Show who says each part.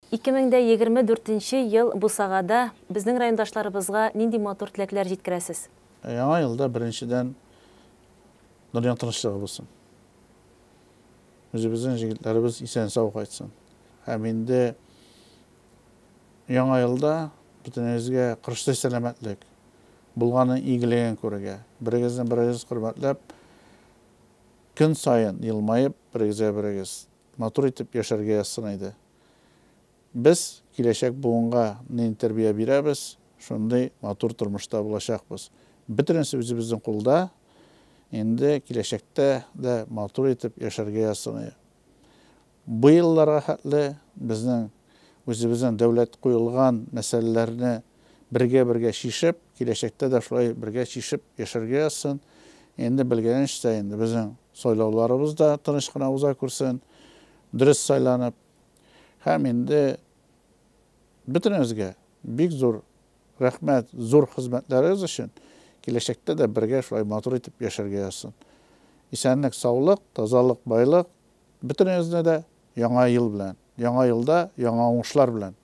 Speaker 1: 2024 ел Бусагада безнең райондашларыбызга нинди матур теләкләр җиткерәсез?
Speaker 2: Яңа елда беренчедән дөнья тынычлыгы булсын. Үзебезнең җегетләребез исән-сау кайтсын. Һәм инде яңа елда бөтенебезгә кырыштай сәламәтлек, булганын игелеген күрергә, берегезне-берегез хөрмәтләп, көн сайын елмаеп, берегезгә-берегез матур итеп яшәргә язсын иде. Без киләчәк буынга нинди тәрбия бирәбез, шундый матур тормышта булачакбыз. Бөтенесе үзебезнең кулда, инде киләчәктә дә матур итеп яшәргә язсын. Бу елларга хәтле безнең үзебезнең дәүләт куелган мәсьәләләрне бергә шишеп, киләчәктә дә шулай бергә шишеп яшәргә язсын. Инде белгәнчә инде безнең сайлауларыбыз да тыныч кына уза күрсен, дөрес сайланып, һәм инде бөтенебезгә бик зур рәхмәт, зур хезмәтләрегез өчен киләчәктә дә бергә шулай матур итеп яшәргә язсын. Исәнлек, саулык, тазалык, байлык бөтенебезне дә яңа ел белән, яңа елда яңа уңышлар белән